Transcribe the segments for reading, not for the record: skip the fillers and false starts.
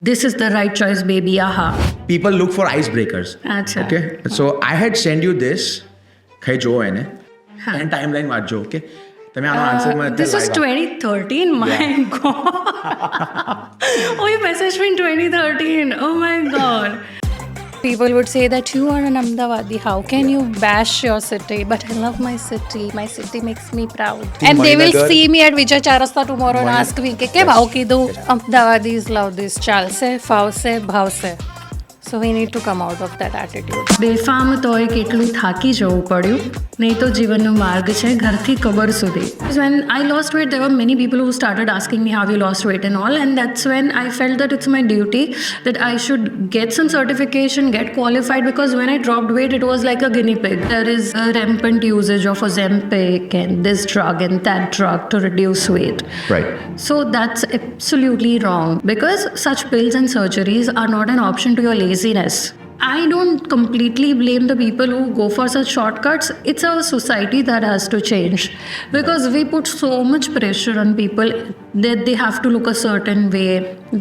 This is the right choice, baby. Aha. People look for icebreakers. Acha. Okay, so I had sent you this. Khai jo hai ne? And timeline વાંચજો, okay? તમે આનો answer મને This was 2013. My God. Oh, you messaged me in 2013. Oh my God. People would say that you are an Ahmedabadi. How can you bash your city? But I love my city. My city makes me proud. And they will see me at Vijay Charasta tomorrow and ask me, "Ke bhau kidhu? Ahmedabadis love this. Chalse, fawse, bhavse." So we need to come out of that attitude. બેફામ તોય કેટલું થાકી જવું પડ્યું નહીં તો જીવનનો માર્ગ છે ઘરથી કબર સુધી. When I lost weight, there were many people who started asking me how you lost weight and all, and that's when I felt that it's my duty that I should get some certification, get qualified, because when I dropped weight, it was like a guinea pig. There is a rampant usage of Ozempic and this drug and that drug to reduce weight. Right. So that's absolutely wrong, because such pills and surgeries are not an option to your laziness. I don't completely blame the people who go for such shortcuts. It's our society that has to change, because we put so much pressure on people that they have to look a certain way,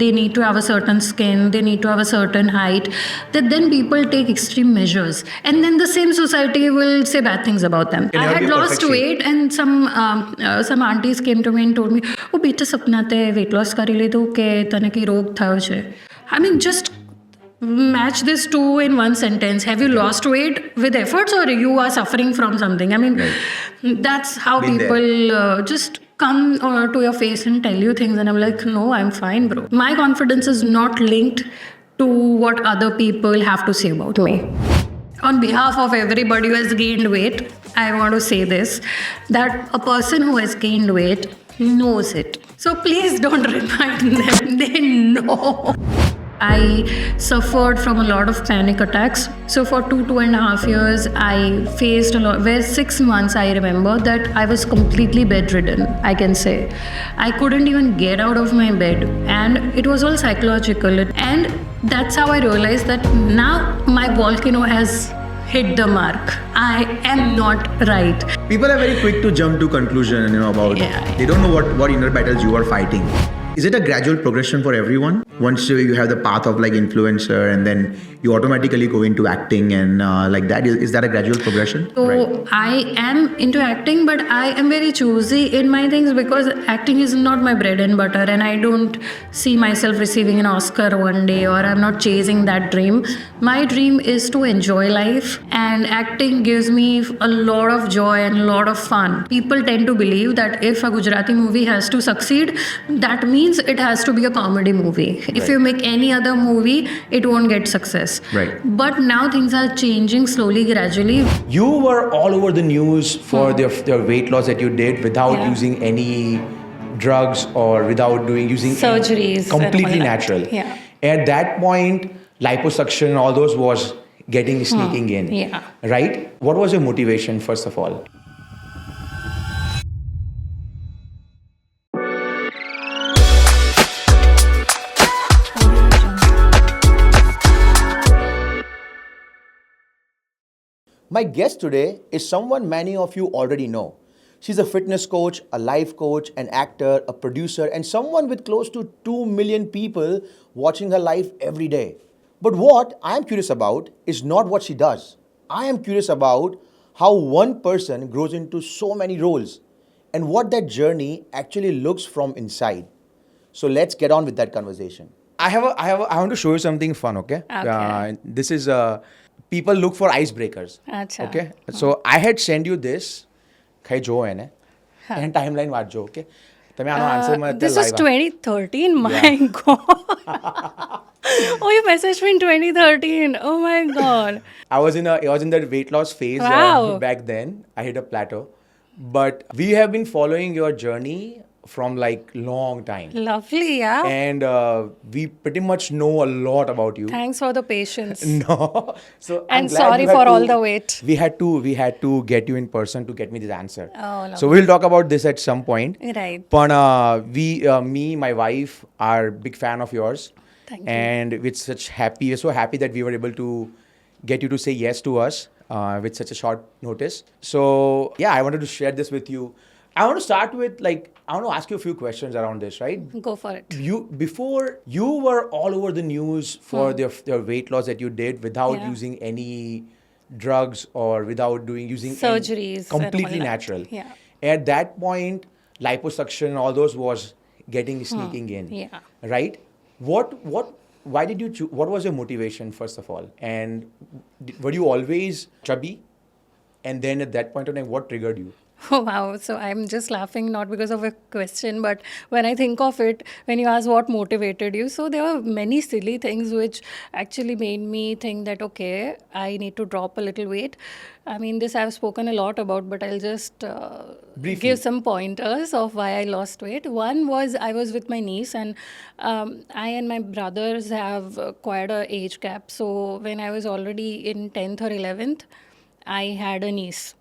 they need to have a certain skin, they need to have a certain height, that then people take extreme measures, and then the same society will say bad things about them. I had lost weight, and some aunties came to me and told me, "Oh beta Sapna, te weight loss kari લીધું કે તને કઈ રોગ થયો છે?" I mean, just match this two in one sentence. Have you lost weight with efforts, or you are suffering from something? I mean, that's how people just come to your face and tell you things, and I'm like, no, I'm fine, bro. My confidence is not linked to what other people have to say about me. On behalf of everybody who has gained weight, I want to say this, that a person who has gained weight knows it. So please don't remind them. They know. I suffered from a lot of panic attacks. So for 2.5 years, I faced a lot. Where 6 months, I remember that I was completely bedridden, I can say. I couldn't even get out of my bed. And it was all psychological. And that's how I realized that now my volcano has hit the mark. I am not right. People are very quick to jump to conclusion, about they don't know what inner battles you are fighting. Is it a gradual progression for everyone? Once you have the path of like influencer, and then you automatically go into acting and like that. Is that a gradual progression? So I am into acting, but I am very choosy in my things, because acting is not my bread and butter, and I don't see myself receiving an Oscar one day, or I'm not chasing that dream. My dream is to enjoy life, and acting gives me a lot of joy and a lot of fun. People tend to believe that if a Gujarati movie has to succeed, that means it has to be a comedy movie. If you make any other movie, it won't get success. Right. But now things are changing slowly, gradually. You were all over the news for the weight loss that you did without using any drugs or without using Surgeries. completely natural. Yeah. At that point, liposuction and all those was sneaking in. Yeah. Right? What was your motivation, first of all? My guest today is someone many of you already know. She's a fitness coach, a life coach, an actor, a producer, and someone with close to 2 million people watching her life every day. But what I'm curious about is not what she does. I am curious about how one person grows into so many roles and what that journey actually looks from inside. So let's get on with that conversation. I want to show you something fun, okay? This is people look for icebreakers. Acha. Okay? So I had sent you this. Khai jo hai ne? And timeline વાંચજો, okay? તમે આનો answer મને This was 2013. My God. Oh, you messaged me in 2013. Oh my God. I was in that weight loss phase back then. I hit a plateau. But we have been following your journey from like long time. Lovely, yeah. And we pretty much know a lot about you. Thanks for the patience. No. So I'm And glad sorry you had for to- all the wait. We had to get you in person to get me this answer. Oh, lovely. So we'll talk about this at some point. Right. But me, my wife, are big fan of yours. Thank you. And we're so happy that we were able to get you to say yes to us with such a short notice. So yeah, I wanted to share this with you. I want to start with I want to ask you a few questions around this, right? Go for it. Before you were all over the news for their weight loss that you did without Yeah. using any drugs or without using Surgeries and all completely that. natural. Yeah. At that point, liposuction and all those was sneaking in. Yeah. Right? Why did you choose? What was your motivation first of all? And were you always chubby? And then at that point of time, what triggered you? Oh, wow. So I'm just laughing not because of a question, but when I think of it, when you ask what motivated you, so there were many silly things which actually made me think that, okay, I need to drop a little weight. I mean, this I've spoken a lot about, but I'll just Briefly. give some pointers of why I lost weight. One was I was with my niece, and I and my brothers have quite a age gap. So when I was already in 10th or 11th, I had a niece.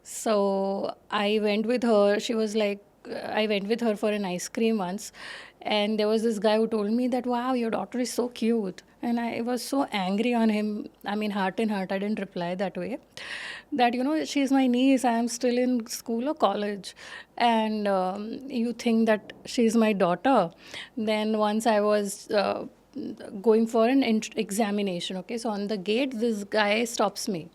So I went with her. She was like, I went with her for an ice cream once. And there was this guy who told me that, wow, your daughter is so cute. And I was so angry on him. I mean, heart in heart, I didn't reply that way. That, she's my niece. I am still in school or college. And you think that she's my daughter. Then once I was going for an examination. Okay, so on the gate, this guy stops me.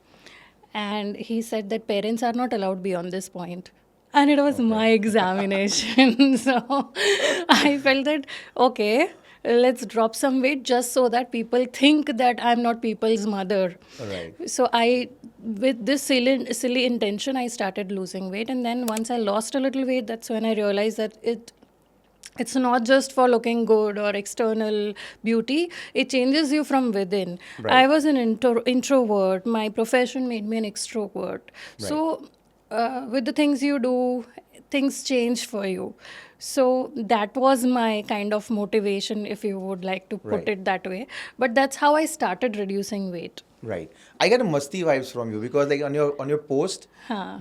And he said that parents are not allowed beyond this point. And it was my examination. So I felt that, okay, let's drop some weight just so that people think that I'm not people's mother. Right. So with this silly intention, I started losing weight. And then once I lost a little weight, that's when I realized that it's not just for looking good or external beauty. It changes you from within. Right. I was an introvert. My profession made me an extrovert. So with the things you do, things change for you. So that was my kind of motivation, if you would like to put Right. it that way. But that's how I started reducing weight. Right. I get a musty vibes from you because on your post,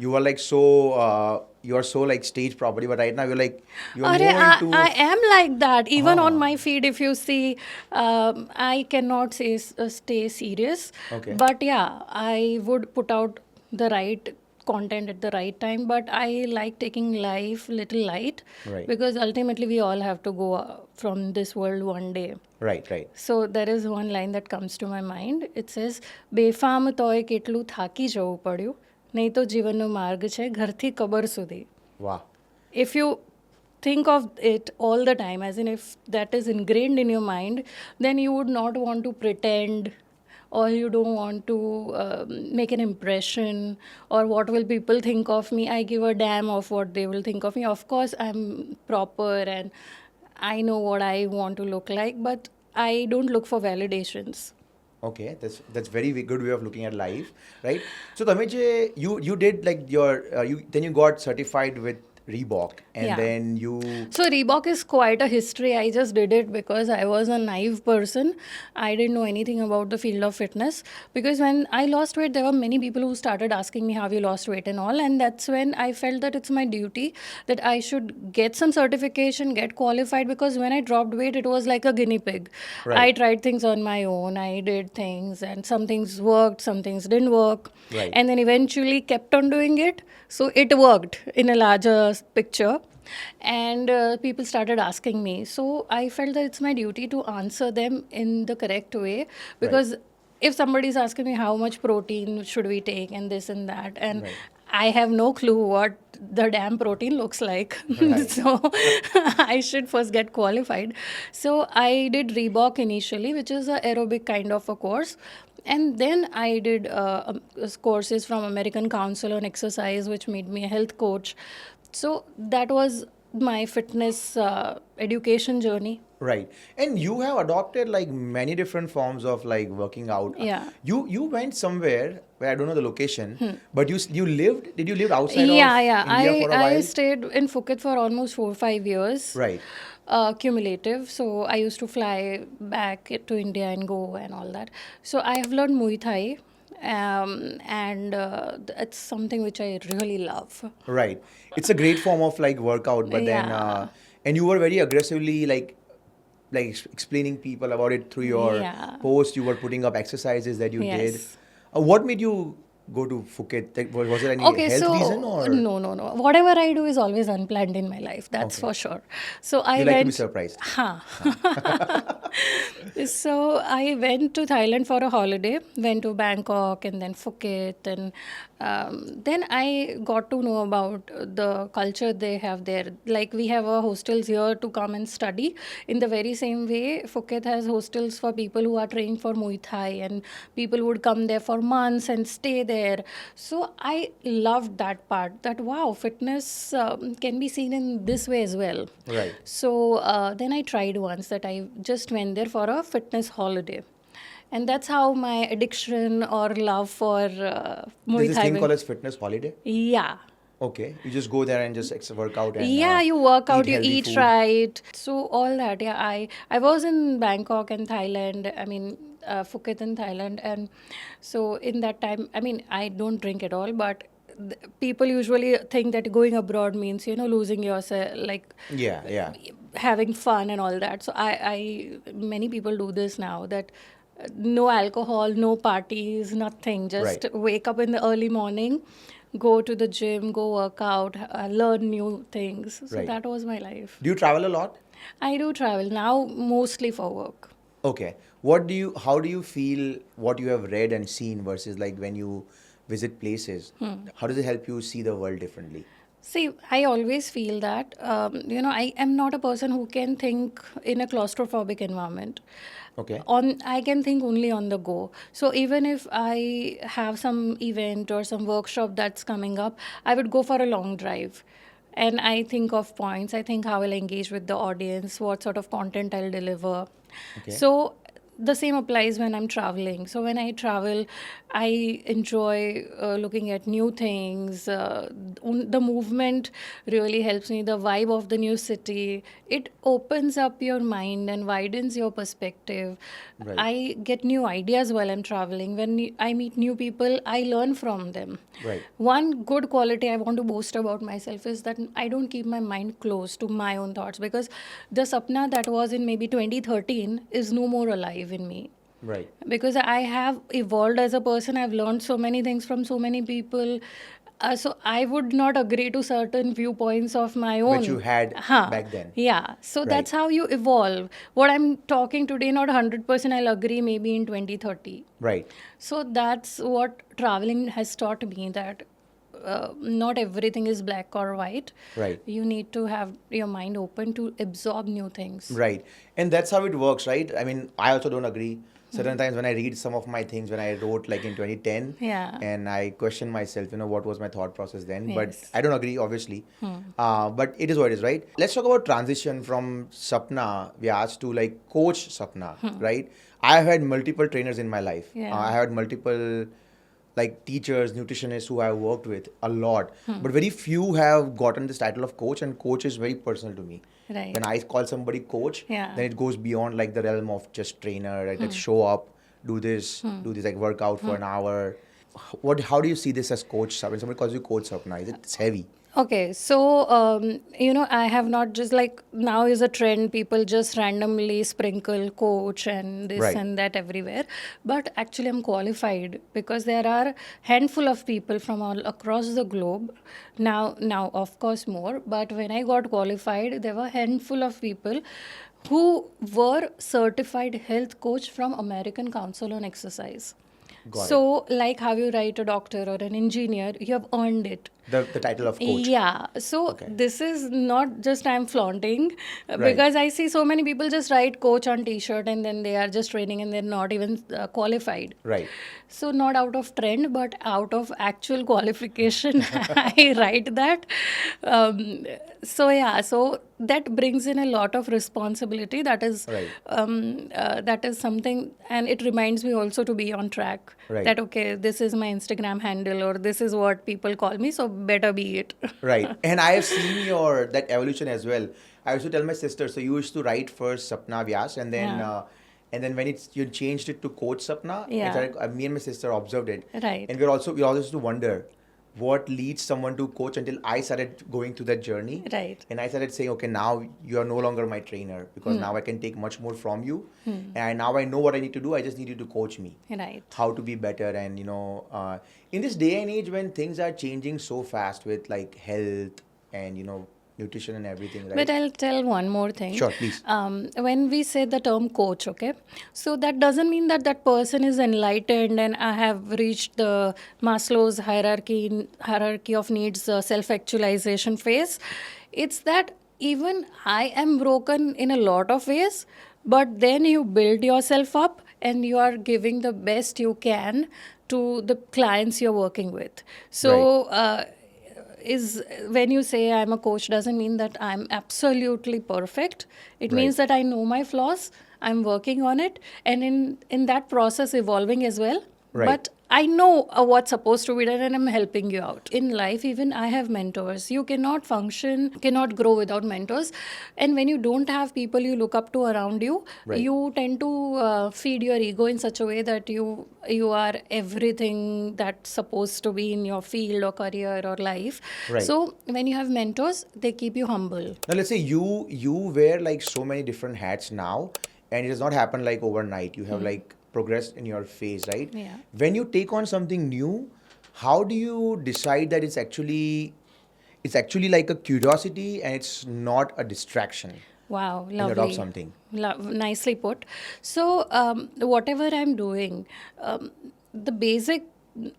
you are you are so stage property, but right now you're more into. I am like that. Even on my feed, if you see, I cannot stay serious. Okay. But yeah, I would put out the right content at the right time. But I like taking life little light. Right. Because ultimately we all have to go from this world one day. Right. So there is one line that comes to my mind. It says, બેફામ તોય કેટલું થાકી જવું પડ્યું, નહીં તો જીવનનો માર્ગ છે ઘરથી કબર સુધી. Wow. If you think of it all the time, as in if that is ingrained in your mind, then you would not want to pretend, or you don't want to make an impression, or what will people think of me. I give a damn of what they will think of me. Of course, I'm proper and I know what I want to look like, but I don't look for validations. Okay, that's very good way of looking at life, right? So Tameje, you did then you got certified with Reebok, and Yeah. then you. So Reebok is quite a history. I just did it because I was a naive person. I didn't know anything about the field of fitness. Because when I lost weight, there were many people who started asking me how you lost weight and all. And that's when I felt that it's my duty that I should get some certification, get qualified. Because when I dropped weight, it was like a guinea pig. Right. I tried things on my own. I did things, and some things worked, some things didn't work. Right. And then eventually kept on doing it. So it worked in a larger picture. And people started asking me. So I felt that it's my duty to answer them in the correct way. Because if somebody is asking me how much protein should we take and this and that, and I have no clue what the damn protein looks like. So I should first get qualified. So I did Reebok initially, which is an aerobic kind of a course. And then I did courses from American Council on Exercise, which made me a health coach. So that was my fitness education journey. Right. And you have adopted many different forms of working out. Yeah. You went somewhere where I don't know the location, but did you live outside of Yeah. India for a while? I stayed in Phuket for almost 4 or 5 years. Right. Cumulative. So I used to fly back to India and go and all that. So I have learned Muay Thai. And it's something which I really love. Right. It's a great form of workout, but then and you were very aggressively explaining people about it through your post. You were putting up exercises that you did. What made you go to Phuket? Like, was there any Okay, health so reason or no. Whatever I do is always unplanned in my life. That's for sure. So I you like to be went. surprised? Huh. So I went to Thailand for a holiday. Went to Bangkok and then Phuket, and then I got to know about the culture they have there. Like we have hostels here to come and study. In the very same way, Phuket has hostels for people who are training for Muay Thai, and people would come there for months and stay there. So I loved that part. That wow, fitness can be seen in this way as well. Right. So then I tried once that I just went there for a fitness holiday. And that's how my addiction or love for There's Muay this Thai thing called went. as fitness holiday. Yeah. Okay, you just go there and just work out and Yeah, you work out, eat you healthy eat food. right. So all that, yeah. I was in Bangkok and Thailand. I mean, Phuket and Thailand, and so in that time, I mean, I don't drink at all, but people usually think that going abroad means losing yourself, like Yeah. having fun and all that. So many people do this now that no alcohol, no parties, nothing. Just Right. wake up in the early morning, go to the gym, go work out, learn new things. So Right. that was my life. Do you travel a lot? I do travel now, mostly for work. Okay. How do you feel what you have read and seen versus like when you visit places? How does it help you see the world differently? See, I always feel that, I am not a person who can think in a claustrophobic environment. Okay. I can think only on the go. So even if I have some event or some workshop that's coming up, I would go for a long drive. And I think of points. I think how I'll engage with the audience, what sort of content I'll deliver. Okay. So the same applies when I'm traveling. So when I travel, I enjoy looking at new things. The movement really helps me. The vibe of the new city, it opens up your mind and widens your perspective. Right. I get new ideas while I'm traveling. When I meet new people, I learn from them. Right. One good quality I want to boast about myself is that I don't keep my mind closed to my own thoughts, because the Sapna that was in maybe 2013 is no more alive in me. Right. Because I have evolved as a person, I've learned so many things from so many people. So I would not agree to certain viewpoints of my own. Which you had Huh. back then. Yeah. So Right. that's how you evolve. What I'm talking today, not 100% I'll agree maybe in 2030. Right. So that's what traveling has taught me, that not everything is black or white. Right. You need to have your mind open to absorb new things. Right. And that's how it works, right? I mean, I also don't agree. Certain times when I read some of my things when I wrote like in 2010, Yeah. and I question myself, what was my thought process then? But Yes. I don't agree, obviously. But it is what it is, right? Let's talk about transition from Sapna Vyas to like coach Sapna, right? I've had multiple trainers in my life. Yeah. I had multiple like teachers, nutritionists who I've worked with a lot. But very few have gotten this title of coach, and coach is very personal to me. Right. When I call somebody coach, Yeah. then it goes beyond like the realm of just trainer, right? Like show up, do this, like workout for an hour. How do you see this as coach? When somebody calls you coach Sapna, it's heavy. Okay, so I have not just like now is a trend. People just randomly sprinkle coach and this Right. and that everywhere. But actually, I'm qualified because there are handful of people from all across the globe. Now of course more. But when I got qualified, there were handful of people who were certified health coach from American Council on Exercise. Got it. So, like how you write a doctor or an engineer, you have earned it. The title of coach. Yeah. So Okay. this is not just I'm flaunting because I see so many people just write coach on t-shirt and then they are just training and they're not even qualified. Right. So not out of trend but out of actual qualification I write that. So that brings in a lot of responsibility. That is Right. that is something, and it reminds me also to be on track. Right. That okay, this is my Instagram handle or this is what people call me, so better be it. Right. And I have seen that evolution as well. I used to tell my sister, so you used to write first Sapna Vyas, and then Yeah. when you changed it to Coach Sapna, Yeah. me and my sister observed it. Right. And we always used to wonder, what leads someone to coach until I started going through that journey. Right. And I started saying, okay, now you are no longer my trainer because now I can take much more from you. And now I know what I need to do. I just need you to coach me. Right. How to be better. And, in this day and age when things are changing so fast with like health and, nutrition and everything, right? But I'll tell one more thing. Sure, please. When we say the term coach, okay, so that doesn't mean that that person is enlightened and I have reached the Maslow's hierarchy of needs self-actualization phase. It's that even I am broken in a lot of ways, but then you build yourself up and you are giving the best you can to the clients you're working with. So. Is when you say I'm a coach doesn't mean that I'm absolutely perfect. It means that I know my flaws, I'm working on it, and in that process evolving as well. Right. But I know what's supposed to be done and I'm helping you out. In life, even I have mentors. You cannot function, cannot grow without mentors. And when you don't have people you look up to around you, you tend to feed your ego in such a way that you are everything that's supposed to be in your field or career or life. Right. So when you have mentors, they keep you humble. Now let's say you wear like so many different hats now, and it has not happened like overnight. You have like progressed in your phase, right? Yeah. When you take on something new, how do you decide that it's actually like a curiosity and it's not a distraction? Wow, When you lovely. adopt something. Nicely put. So, whatever I'm doing, the basic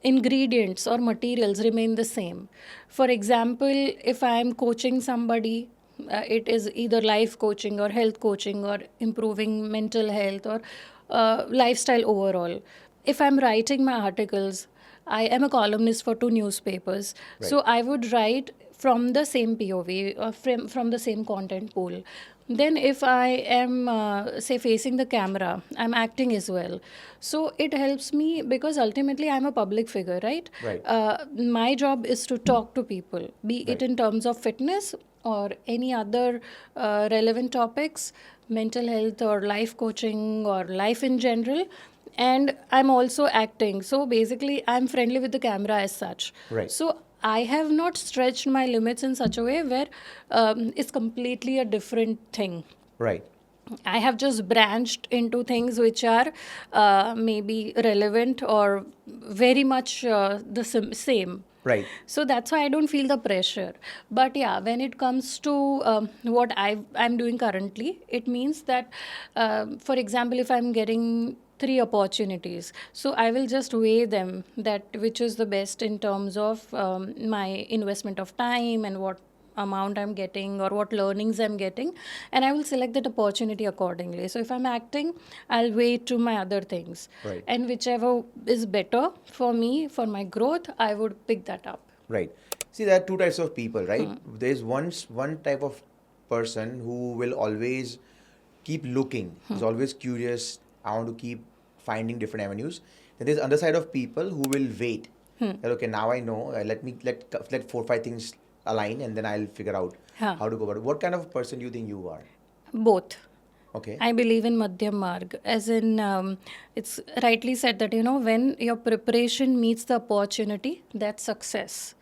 ingredients or materials remain the same. For example, if I'm coaching somebody, it is either life coaching or health coaching or improving mental health or lifestyle overall. If I'm writing my articles, I am a columnist for 2 newspapers. So I would write from the same POV, from the same content pool. Then if I am, say, facing the camera, I'm acting as well. So it helps me because ultimately I'm a public figure, right? Right. My job is to talk to people, be it in terms of fitness or any other relevant topics, mental health or life coaching or life in general. And I'm also acting. So basically, I'm friendly with the camera as such. Right. So I have not stretched my limits in such a way where it's completely a different thing. Right. I have just branched into things which are maybe relevant or very much the same. Right. So that's why I don't feel the pressure. But yeah, when it comes to what I'm doing currently, it means that, for example, if I'm getting 3 opportunities, so I will just weigh them, that which is the best in terms of my investment of time and what amount I'm getting or what learnings I'm getting, and I will select that opportunity accordingly. So if I'm acting, I'll weigh to my other things. Right. And whichever is better for me, for my growth, I would pick that up. Right. See, there are two types of people, right? There's one type of person who will always keep looking. He's always curious. I want to keep finding different avenues. Then there's other side of people who will wait. That, okay, now I know. Let 4-5 things align, and then I'll figure out how to go about it. What kind of person do you think you are? Both. Okay. I believe in Madhyam Marg, as in, it's rightly said that, when your preparation meets the opportunity, that's success.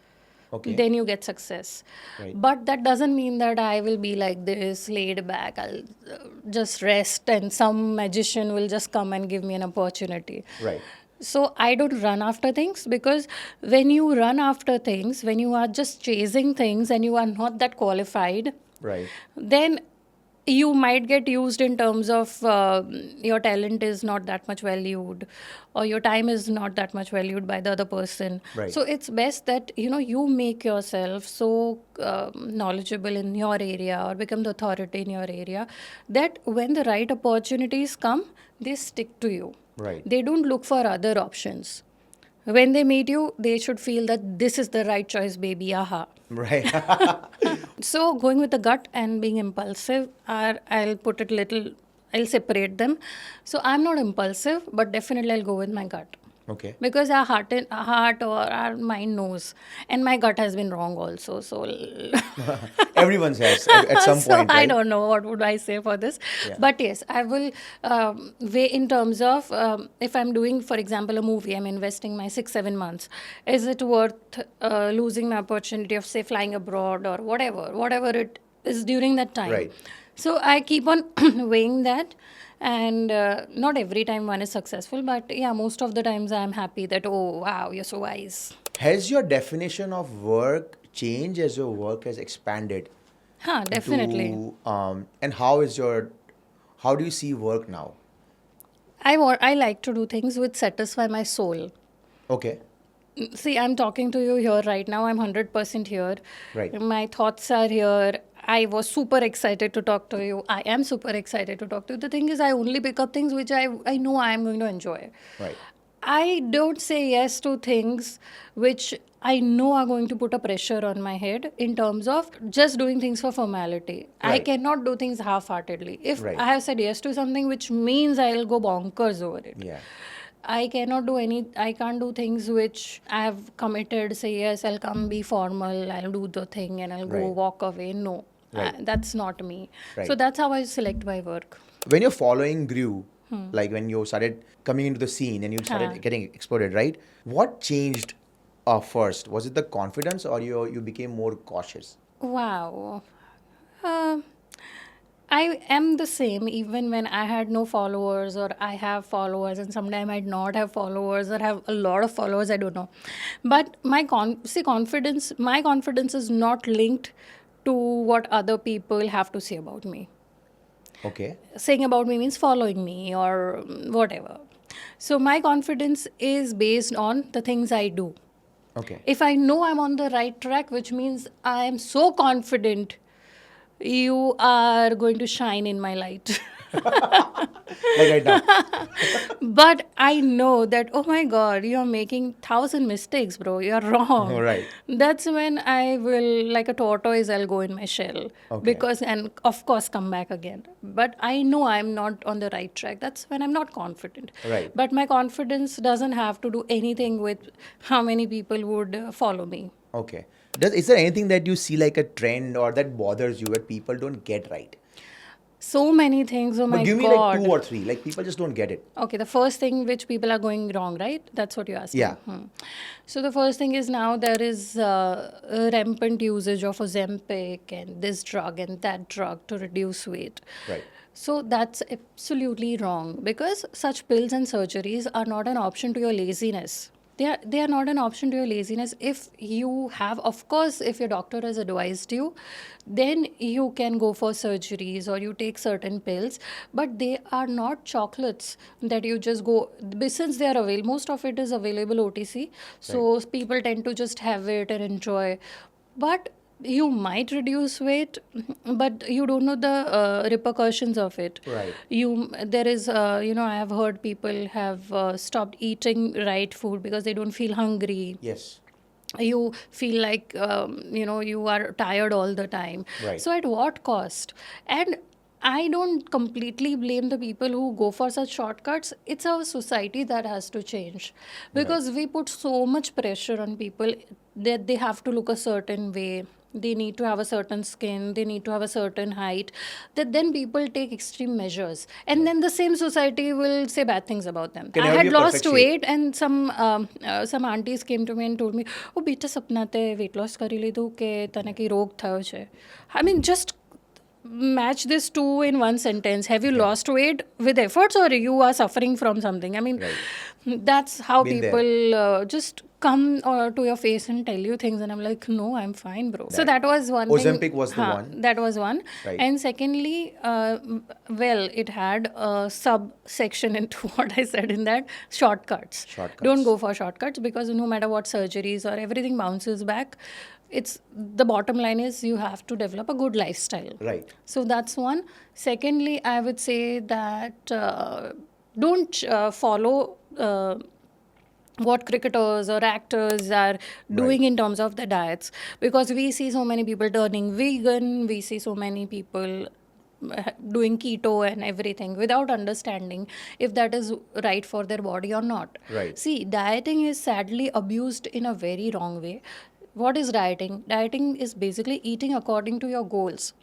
Okay. Then you get success. Right. But that doesn't mean that I will be like this, laid back, I'll just rest and some magician will just come and give me an opportunity. Right. So I don't run after things, because when you run after things, when you are just chasing things and you are not that qualified, Right. then you might get used in terms of your talent is not that much valued or your time is not that much valued by the other person. Right. So it's best that you make yourself so knowledgeable in your area or become the authority in your area that when the right opportunities come, they stick to you. Right. They don't look for other options. When they meet you, they should feel that this is the right choice, baby. Aha. Right. So going with the gut and being impulsive, I'll separate them. So I'm not impulsive, but definitely I'll go with my gut. Okay. Because our heart or our mind knows, and my gut has been wrong also. So, Everyone's has at some so point, I right? don't know what would I say for this, Yeah. but yes, I will weigh in terms of if I'm doing, for example, a movie, I'm investing my 6-7 months. Is it worth losing my opportunity of say flying abroad or whatever it is during that time? Right. So I keep on weighing that, and not every time one is successful, but yeah, most of the times I'm happy that, oh wow, you're so wise. Has your definition of work changed as your work has expanded? Huh, definitely. And how do you see work now? I like to do things which satisfy my soul. Okay. See, I'm talking to you here right now. I'm 100% here. Right. My thoughts are here. I was super excited to talk to you. I am super excited to talk to you. The thing is, I only pick up things which I know I am going to enjoy. Right. I don't say yes to things which I know are going to put a pressure on my head in terms of just doing things for formality. I Right. cannot do things half heartedly. If Right. I have said yes to something, which means I'll go bonkers over it. Yeah. I can't do things which I have committed, say, yes, I'll come be formal, I'll do the thing and I'll go Right. walk away. No, Right. that's not me. Right. So that's how I select my work. When your following grew, like when you started coming into the scene and you started getting exploded, right? What changed first? Was it the confidence or you became more cautious? Wow. Uh, I am the same even when I had no followers or I have followers, and sometimes I not have followers or have a lot of followers, I don't know. But my confidence is not linked to what other people have to say about me. Okay. Saying about me means following me or whatever. So my confidence is based on the things I do. Okay. If I know I'm on the right track, which means I am so confident you are going to shine in my light. Like right now. But I know that, oh my God, you're making 1,000 mistakes, bro. You're wrong. Oh, right. That's when I will, like a tortoise, I'll go in my shell. Okay. And of course, come back again. But I know I'm not on the right track. That's when I'm not confident. Right. But my confidence doesn't have to do anything with how many people would follow me. Okay. Is there anything that you see like a trend or that bothers you that people don't get right? So many things, oh But my give me God. like 2 or 3. Like people just don't get it. Okay, the first thing which people are going wrong, right? That's what you asked. Yeah. So the first thing is now there is a rampant usage of Ozempic and this drug and that drug to reduce weight. Right. So that's absolutely wrong because such pills and surgeries are not an option to your laziness. They are not an option to your laziness. If you have, of course, if your doctor has advised you, then you can go for surgeries or you take certain pills, but they are not chocolates that you just go, since they are available, most of it is available OTC, so people tend to just have it and enjoy. But you might reduce weight, but you don't know the repercussions of it. Right. There is I have heard people have stopped eating right food because they don't feel hungry. Yes. You feel like you are tired all the time. Right. So at what cost? And I don't completely blame the people who go for such shortcuts. It's our society that has to change because we put so much pressure on people that they have to look a certain way. They need to have a certain skin, they need to have a certain height, that then people take extreme measures. And then the same society will say bad things about them. Can I never had be a lost perfect shape. weight and some aunties came to me and told me, oh, beta Sapna, te weight loss કરી લીધું કે તને કઈ રોગ થયો છે. I mean, just match this two in one sentence. Have you lost weight with efforts or you are suffering from something? I mean, that's how Been there. people just come to your face and tell you things, and I'm like, no, I'm fine, bro. So that was one thing. Ozempic was the one. That was one. Right. And secondly, it had a subsection into what I said in that, shortcuts. Shortcuts. Don't go for shortcuts because no matter what surgeries or everything bounces back. It's the bottom line is you have to develop a good lifestyle. Right. So that's one. Secondly, I would say that don't follow what cricketers or actors are doing in terms of the diets, because we see so many people turning vegan, we see so many people doing keto and everything without understanding if that is right for their body or not. Right. See, dieting is sadly abused in a very wrong way. What is dieting? Dieting is basically eating according to your goals.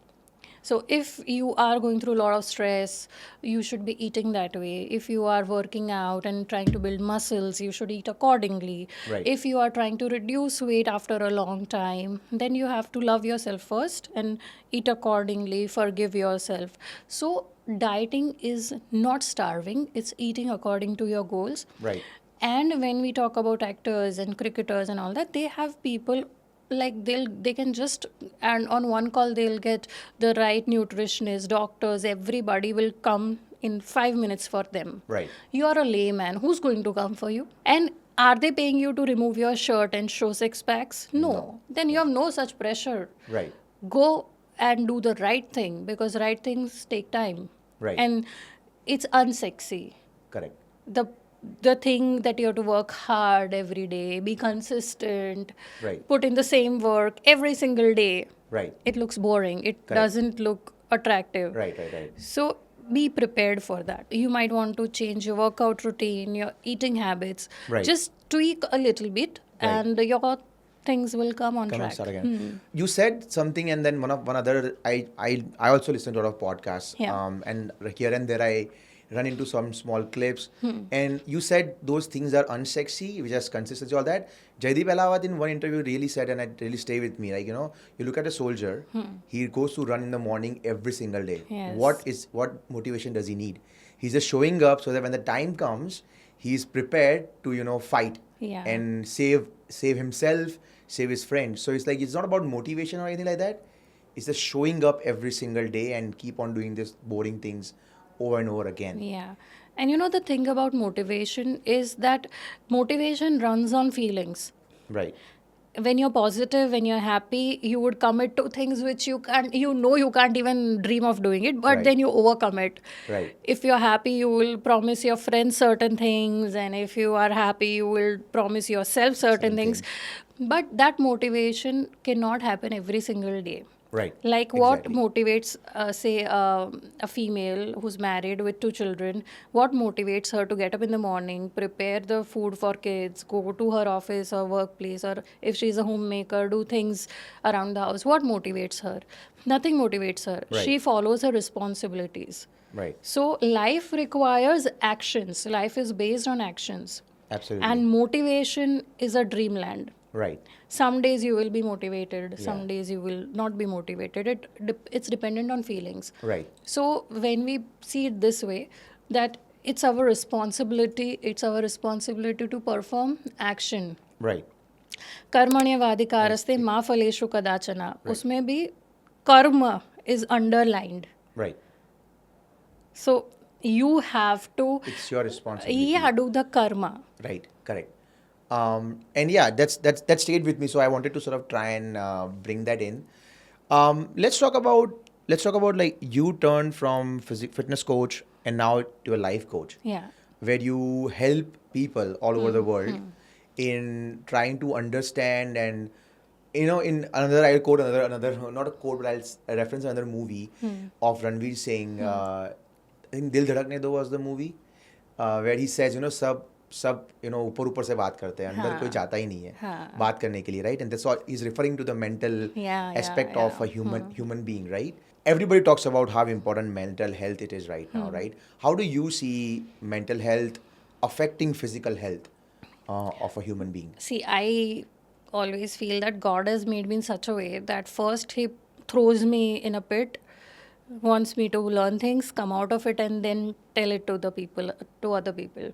So if you are going through a lot of stress, you should be eating that way. If you are working out and trying to build muscles, you should eat accordingly. Right. If you are trying to reduce weight after a long time, then you have to love yourself first and eat accordingly, forgive yourself. So dieting is not starving, it's eating according to your goals. Right. And when we talk about actors and cricketers and all that, they have people like they can just, and on one call they'll get the right nutritionist, doctors, everybody will come in 5 minutes for them. Right. You are a layman, who's going to come for you? And are they paying you to remove your shirt and show six packs? No. Then you have no such pressure. Right. Go and do the right thing, because right things take time. Right. And it's unsexy. Correct. The thing that you have to work hard every day, be consistent, Right. put in the same work every single day. Right. It looks boring. It Correct. doesn't look attractive. Right. Right. Right. So be prepared for that. You might want to change your workout routine, your eating habits. Right. Just tweak a little bit, Right. and your things will come on Come track. and start again. You said something, and then one other. I also listen to a lot of podcasts. Yeah. And here and there I run into some small clips. And you said those things are unsexy, which is consistency, all that. Jaideep Ahlawat in one interview really said, and it really stay with me. Like, you look at a soldier. He goes to run in the morning every single day. Yes. What motivation does he need? He's just showing up so that when the time comes, he's prepared to fight Yeah. and save himself, save his friends. So it's like, it's not about motivation or anything like that. It's just showing up every single day and keep on doing this boring things over and over again. Yeah. And the thing about motivation is that motivation runs on feelings. Right. When you're positive, when you're happy, you would commit to things which you can't even dream of doing it, but Right. then you overcommit. Right. If you're happy, you will promise your friends certain things, and if you are happy, you will promise yourself certain things. But that motivation cannot happen every single day. Right. Like what Exactly. motivates, say, a female who's married with 2 children, what motivates her to get up in the morning, prepare the food for kids, go to her office or workplace, or if she's a homemaker, do things around the house? What motivates her? Nothing motivates her. Right. She follows her responsibilities. Right. So life requires actions. Life is based on actions. Absolutely. And motivation is a dreamland. Right. Some days you will be motivated, some Yeah. days you will not be motivated. It's dependent on feelings. Right. So when we see it this way, that it's our responsibility to perform action. Right. कर्मण्यवाधिकारस्ते मा फलेषु कदाचन. उसमें भी कर्म is underlined. Right. So you have to It's your responsibility. do the karma. Right. Correct. And yeah, that's stayed with me. So I wanted to sort of try and bring that in. Let's talk about like you turned from fitness coach and now to a life coach. Yeah. Where you help people all over the world in trying to understand and in another, I'll quote another not a quote, but I'll reference another movie of Ranveer Singh. I think Dil Dhadakne Do was the movie where he says, सब ऊपर से बात करते हैं, अंदर कोई चाहता ही नहीं है बात करने के लिए, right? And that's what he's referring to, the mental aspect of a human being, right? Everybody talks about how important mental health it is right now, right? How do you see mental health affecting physical health of a human being? See, I always feel that God has made me in such a way that first He throws me in a pit, wants me to learn things, come out of it, and then tell it to other people.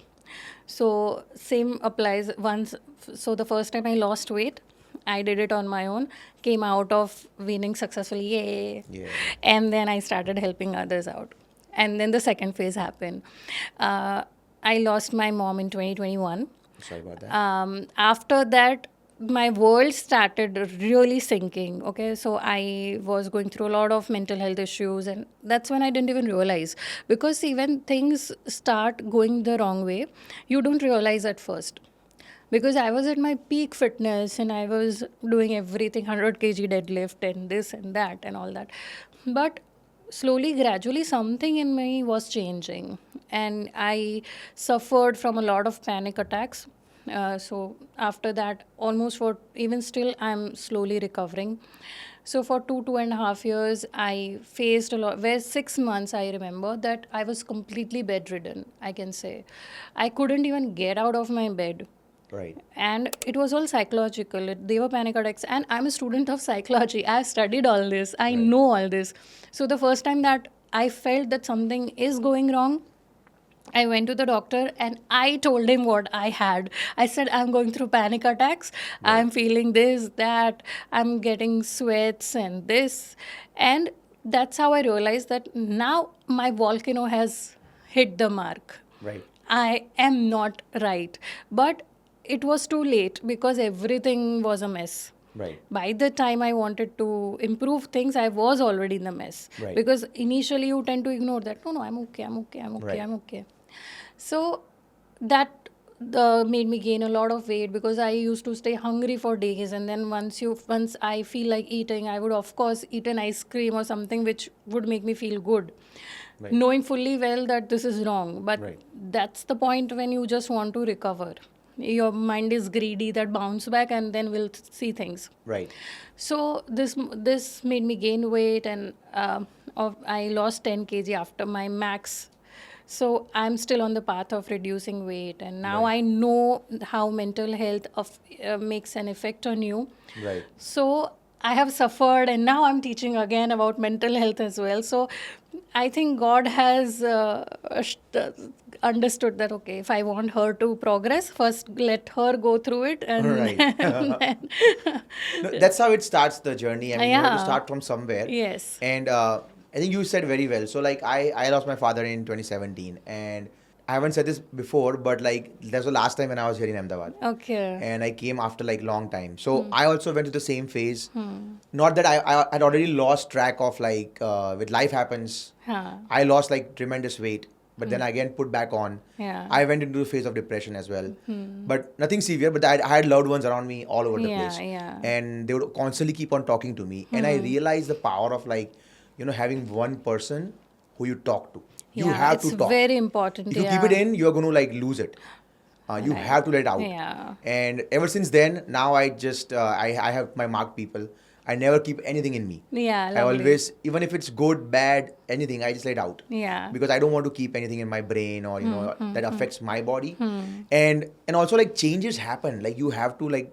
So same applies once. So the first time I lost weight, I did it on my own, came out of winning successfully, yay. Yeah. And then I started helping others out. And then the second phase happened. I lost my mom in 2021. Sorry about that. After that, my world started really sinking. Okay, so I was going through a lot of mental health issues, and that's when I didn't even realize. Because see, when things start going the wrong way, you don't realize at first. Because I was at my peak fitness and I was doing everything, 100 kg deadlift and this and that and all that. But slowly, gradually, something in me was changing. And I suffered from a lot of panic attacks. So after that, almost for even still, I'm slowly recovering. So for 2.5 years, I faced a lot. Where 6 months, I remember that I was completely bedridden, I can say. I couldn't even get out of my bed. Right. And it was all psychological. They were panic attacks. And I'm a student of psychology. I've studied all this. I know all this. So the first time that I felt that something is going wrong, I went to the doctor and I told him what I had. I said, I'm going through panic attacks. I'm feeling this, that. I'm getting sweats and this. And that's how I realized that now my volcano has hit the mark. Right. I am not right. But it was too late because everything was a mess. Right. By the time I wanted to improve things, I was already in the mess. Right. Because initially you tend to ignore that. No, I'm okay, Right. I'm okay. So that made me gain a lot of weight because I used to stay hungry for days, and then once I feel like eating, I would of course eat an ice cream or something which would make me feel good, Right. knowing fully well that this is wrong. But Right. that's the point when you just want to recover. Your mind is greedy that bounce back and then we'll see things. Right. So this made me gain weight, and I lost 10 kg after my max. So I'm still on the path of reducing weight, and now I know how mental health makes an effect on you. Right. So I have suffered, and now I'm teaching again about mental health as well. So I think God has understood that, okay, if I want her to progress, first let her go through it. And Right. then No, that's how it starts, the journey. I mean, you have to Yeah. start from somewhere. Yes. And I think you said very well. So, like, I lost my father in 2017. And I haven't said this before, but, like, that's the last time when I was here in Ahmedabad. Okay. And I came after, like, long time. So, I also went through the same phase. Not that I had already lost track of, like, with life happens. Huh. I lost, like, tremendous weight. But then again put back on. Yeah. I went into a phase of depression as well. But nothing severe. But I had loved ones around me all over the Yeah, place. yeah. And they would constantly keep on talking to me. And I realized the power of, like, having one person who you talk to. You Yeah, have to it's talk. very important. If you keep yeah. it in, you're going to, like, lose it. You have to let it out. Yeah. And ever since then, now I just, I have my marked people. I never keep anything in me. Yeah, I lovely. always, even if it's good, bad, anything, I just let it out. Yeah. Because I don't want to keep anything in my brain or, that affects my body. And also, like, changes happen. Like, you have to, like,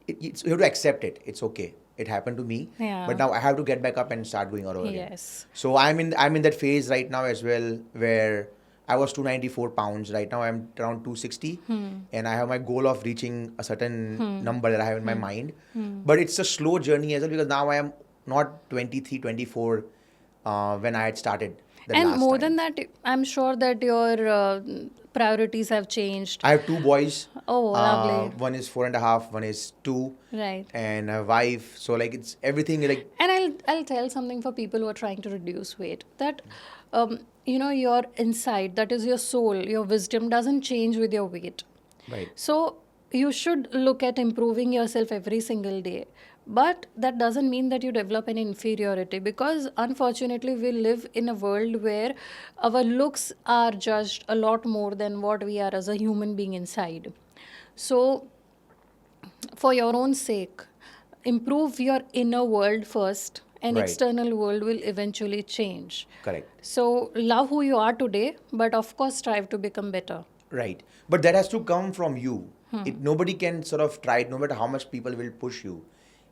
you have to accept it. It's okay. It happened to me. Yeah. But now I have to get back up and start going all over again. Yes. So I'm in that phase right now as well, where I was 294 pounds. Right now I'm around 260. And I have my goal of reaching a certain number that I have in my mind. But it's a slow journey as well, because now I am not 23, 24 when I had started. And more than that, I'm sure that your priorities have changed. I have two boys. Oh, lovely. One is 4.5, one is 2. Right. And a wife. So, like, it's everything, like, And I'll tell something for people who are trying to reduce weight, that your inside, that is your soul, your wisdom doesn't change with your weight. right. So you should look at improving yourself every single day. But that doesn't mean that you develop an inferiority, because unfortunately we live in a world where our looks are judged a lot more than what we are as a human being inside. So for your own sake, improve your inner world first, and Right. external world will eventually change. Correct. So love who you are today, but of course strive to become better. Right. But that has to come from you. Nobody can sort of try it, no matter how much people will push you.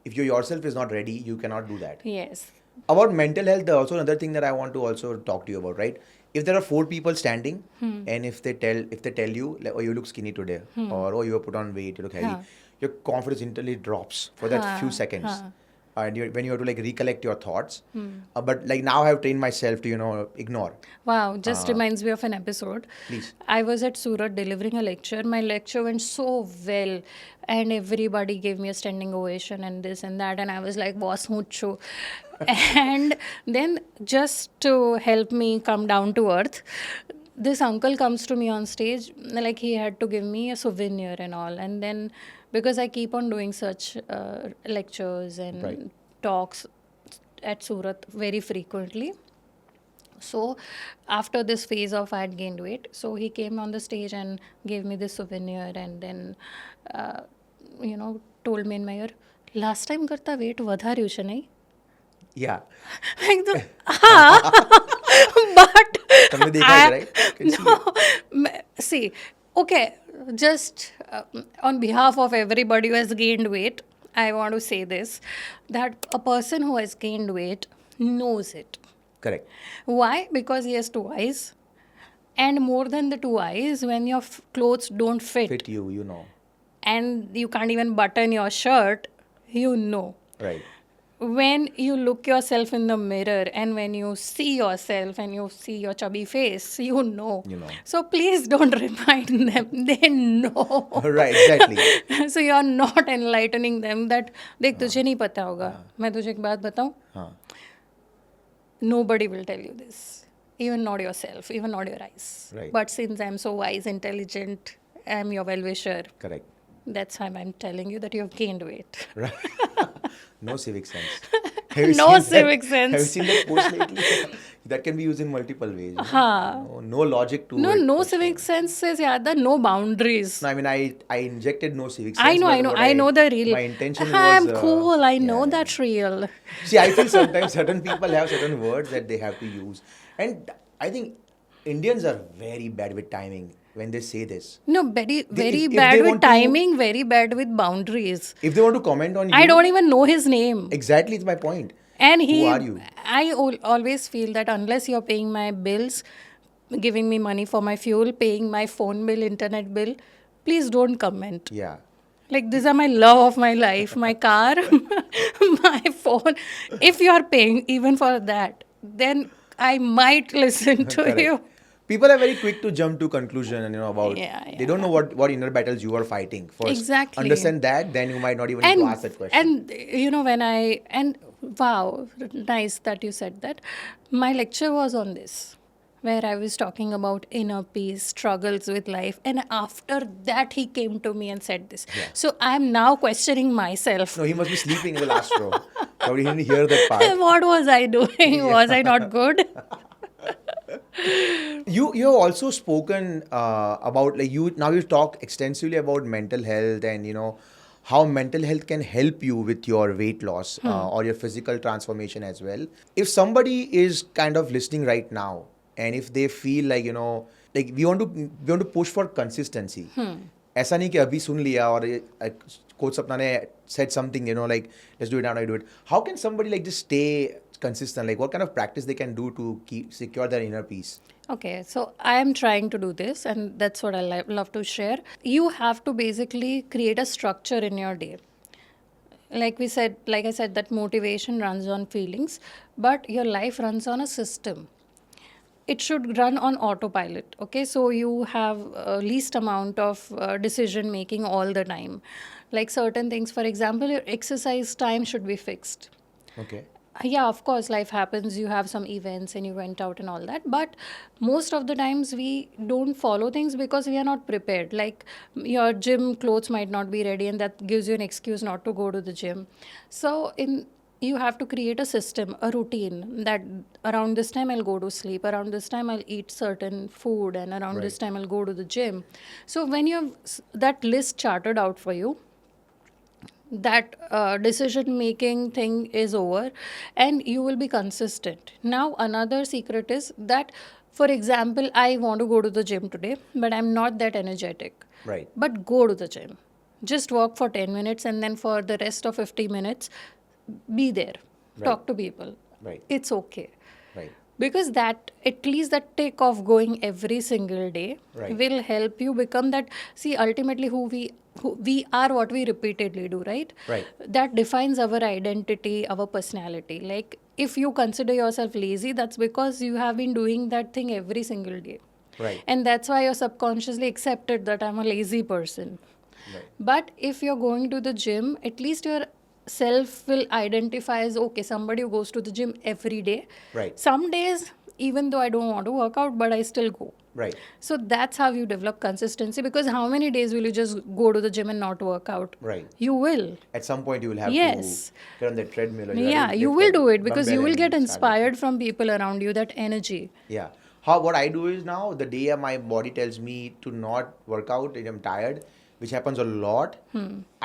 If you yourself is not ready, you cannot do that. Yes. About mental health, there's also another thing that I want to also talk to you about, right? If there are 4 people standing, and if they tell you, like, oh, you look skinny today, or oh, you have put on weight, you look heavy, your confidence instantly drops for that few seconds. And when you have to, like, recollect your thoughts. But, like, now I have trained myself to ignore. Wow, just reminds me of an episode. Please. I was at Surat delivering a lecture. My lecture went so well, and everybody gave me a standing ovation and this and that. And I was like, "Was mucho." And then, just to help me come down to earth, this uncle comes to me on stage, like he had to give me a souvenir and all. And then, because I keep on doing such lectures and Right. talks at Surat very frequently, So after this phase of I had gained weight, so he came on the stage and gave me this souvenir, and then uh, told me in my ear, last time કરતા weight વધાર્યું છે નહીં? Yeah. એકદમ હા but તમને દેખાય છે, I- right? Can see no it. see, okay, just on behalf of everybody who has gained weight, I want to say this, that a person who has gained weight knows it. Correct. Why? Because he has two eyes, and more than the two eyes, when your clothes don't Fit you, you know. and you can't even button your shirt, you know. Right. When you look yourself in the mirror and when you see yourself and you see your chubby face, you know. You know. So please don't remind them. They know. Right, exactly. So you're not enlightening them that देख तुझे नहीं पता होगा. मैं तुझे एक बात बताऊं. हाँ. Nobody will tell you this. Even not yourself, even not your eyes. Right. But since I'm so wise, intelligent, I'm your well-wisher. Correct. That's why I'm telling you that you've gained weight. Right. No civic sense. Have you No seen that? civic sense. Have you seen that post lately? That can be used in multiple ways. You know? हाँ. No logic to No, it. no for civic sure. sense says yeah, no boundaries. No, I mean, I injected no civic sense. I know, but what I know the reel. My intention I'm was... cool, I know yeah. that reel. See, I feel sometimes certain people have certain words that they have to use. And I think Indians are very bad with timing when they say this. No, very, very if bad they with want to- timing, very bad with boundaries. If they want to comment on you... I don't even know his name. Exactly, it's my point. And Who are you? I always feel that unless you're paying my bills, giving me money for my fuel, paying my phone bill, internet bill, please don't comment. Yeah. Like, these are my love of my life, my car, my phone. If you are paying even for that, then I might listen to Correct. you. People are very quick to jump to conclusion and about Yeah, they don't know what inner battles you are fighting. First, Exactly. understand that, then you might not even need to ask that question. And wow, nice that you said that. My lecture was on this, where I was talking about inner peace, struggles with life, and after that he came to me and said this. Yeah. So I'm now questioning myself. No, he must be sleeping in the last row. Probably he didn't hear that part. What was I doing? Was I not good? You have also spoken about you talk extensively about mental health and how mental health can help you with your weight loss or your physical transformation as well. If somebody is kind of listening right now and if they feel like like we want to push for consistency. ऐसा नहीं कि अभी सुन लिया और coach सपना ने said something like let's do it now, I do it. How can somebody like just stay consistent? Like what kind of practice they can do to secure their inner peace? Okay, so I am trying to do this, and that's what I love to share. You have to basically create a structure in your day. Like I said, that motivation runs on feelings, but your life runs on a system. It should run on autopilot. Okay, so you have least amount of decision making all the time. Like certain things, for example, your exercise time should be fixed. Okay. Yeah, of course, life happens. You have some events and you went out and all that. But most of the times we don't follow things because we are not prepared. Like your gym clothes might not be ready, and that gives you an excuse not to go to the gym. So you have to create a system, a routine that around this time I'll go to sleep, around this time I'll eat certain food, and around this time I'll go to the gym. So when you have that list charted out for you, that decision making thing is over and you will be consistent. Now another secret is that, for example, I want to go to the gym today but I'm not that energetic. Right. But go to the gym, just walk for 10 minutes and then for the rest of 50 minutes be there. Talk to people. Right. It's okay. Right. Because that, at least that tick of going every single day will help you become that. See, ultimately who we are, what we repeatedly do, right? Right. That defines our identity, our personality. Like if you consider yourself lazy, that's because you have been doing that thing every single day. Right. And that's why you're subconsciously accepted that I'm a lazy person. Right. But if you're going to the gym, at least your self will identify as, okay, somebody who goes to the gym every day. Right. Some days, even though I don't want to work out, but I still go. Right. So that's how you develop consistency, because how many days will you just go to the gym and not work out? Right. You will. At some point, you will have Yes. to get on the treadmill. Or Yeah, you will do it because you will get inspired from people around you, that energy. Yeah. What I do is now, the day my body tells me to not work out and I'm tired, which happens a lot,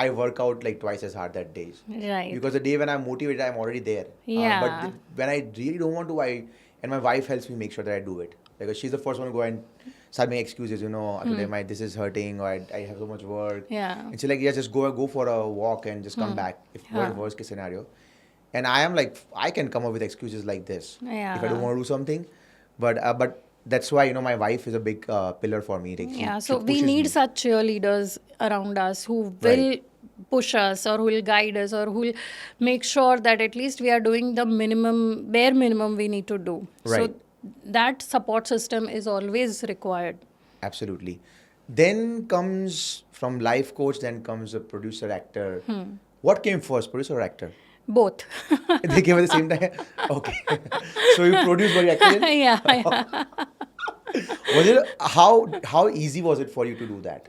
I work out like twice as hard that days. Right. Because the day when I'm motivated, I'm already there. Yeah. But when I really don't want to, and my wife helps me make sure that I do it. Because she's the first one to go and start making excuses, today this is hurting, or I have so much work. Yeah. And she's like, yeah, just go for a walk and just come back, if worst case scenario. And I am like, I can come up with excuses like this if I don't want to do something. But that's why, my wife is a big pillar for me. Like, Yeah, she so we pushes need me. such cheerleaders around us who will Right. push us, or who will guide us, or who will make sure that at least we are doing the bare minimum we need to do. Right. So that support system is always required. Absolutely. Then comes, from life coach, then comes a producer, actor. What came first, producer or actor? Both. They came at the same time? Okay. So you produced what you acted in? Yeah. Was it, how easy was it for you to do that?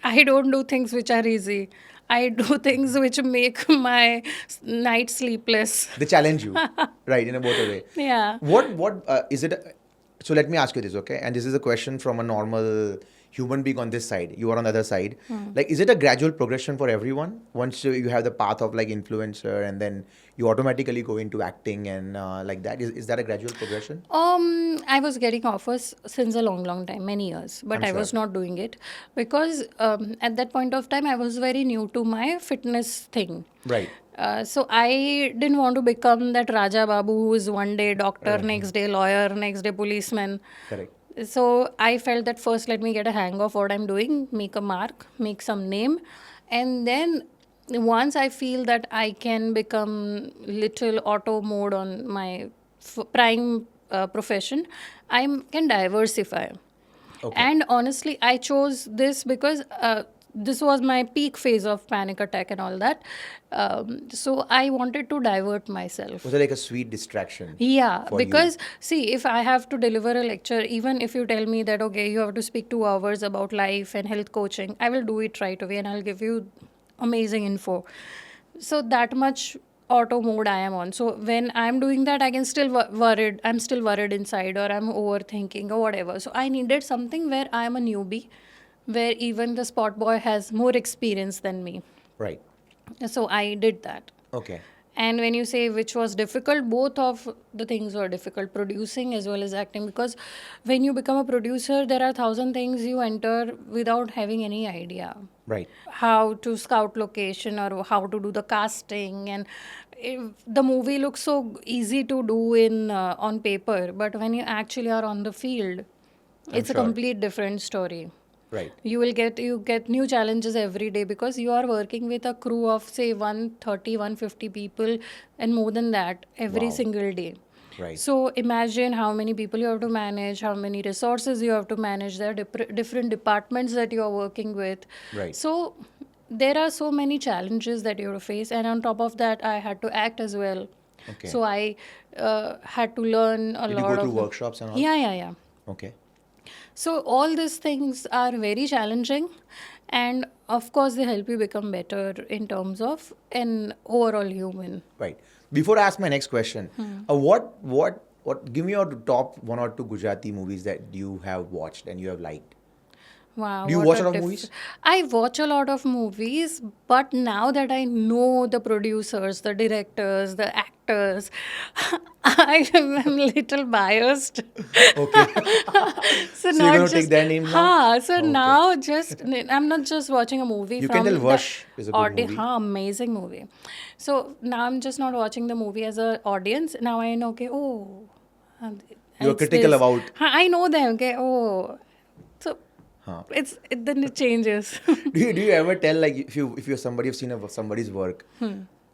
I don't do things which are easy. I do things which make my night sleepless. They challenge you, right, in a both a way. Yeah. What is it? So let me ask you this, okay? And this is a question from a normal human being on this side. You are on the other side. Like, is it a gradual progression for everyone? Once you have the path of like influencer, and then you automatically go into acting and like that. Is that a gradual progression? I was getting offers since a long time, many years, but I'm I was sure. not doing it because at that point of time I was very new to my fitness thing. Right. So I didn't want to become that Raja Babu who is one day doctor, next day lawyer, next day policeman. Correct. So I felt that first let me get a hang of what I'm doing, make a mark, make some name, and then once I feel that I can become little auto mode on my prime profession, I can diversify. Okay. And honestly, I chose this because this was my peak phase of panic attack and all that. So I wanted to divert myself. Was it like a sweet distraction? Yeah, for because see, if I have to deliver a lecture, even if you tell me that, okay, you have to speak 2 hours about life and health coaching, I will do it right away and I'll give you amazing info. So that much auto mode I am on. So when I'm doing that, I can still worried. I'm still worried inside, or I'm overthinking or whatever. So I needed something where I am a newbie, where even the spot boy has more experience than me. Right. So I did that. Okay. And when you say which was difficult, both of the things were difficult, producing as well as acting, because when you become a producer, there are 1,000 things you enter without having any idea. Right. How to scout location or how to do the casting, and the movie looks so easy to do in on paper, but when you actually are on the field, it's a sure. complete different story. Right. You get new challenges every day because you are working with a crew of say 130, 150 people and more than that every Wow. single day. Right. So imagine how many people you have to manage, how many resources you have to manage. There are different departments that you are working with. Right. So there are so many challenges that you have to face, and on top of that, I had to act as well. Okay. So I had to learn a Did lot you go of through workshops and all? Yeah. Okay. So all these things are very challenging, and of course they help you become better in terms of an overall human. Right. Before I ask my next question, what? Give me your top 1 or 2 Gujarati movies that you have watched and you have liked. Wow. Do you what watch a a lot of movies? I watch a lot of movies, but now that I know the producers, the directors, the actors, I am a little biased. Okay. So you're not gonna just take their name now? So Okay. now I'm not just watching a movie. You from can tell the Vash is a good movie. Amazing movie. So now I'm just not watching the movie as an audience. Now I know, okay, oh. You're it's critical this. about- I know them, okay, oh. So then it changes. Do you ever tell, like, if you're somebody who's seen somebody's work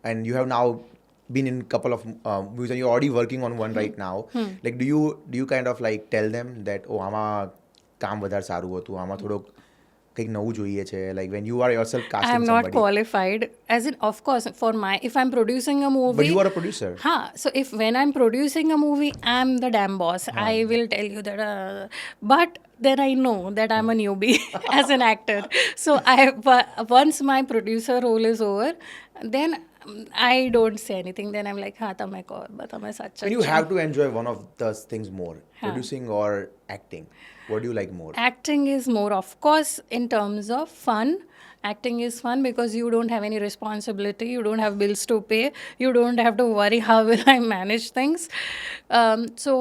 and you have now been in a couple of movies and you're already working on one right now, like, do you kind of like tell them that, oh, આમાં કામ વધારે સારું હતું, આમાં થોડોક કંઈક નવું જોઈએ છે, like when you are yourself I casting am not somebody. qualified. As in, of course, for my, if I'm producing a movie. But you are a producer. So if when I'm producing a movie, I'm the damn boss. I will tell you that. But then I know that I'm a newbie as an actor. So once my producer role is over, then I don't say anything. Then I'm like, हाँ तमें को बता मैं सच When you have to enjoy one of the things more, producing or acting, what do you like more? Acting is more, of course, in terms of fun. Acting is fun because you don't have any responsibility, you don't have bills to pay, you don't have to worry how will I manage things. So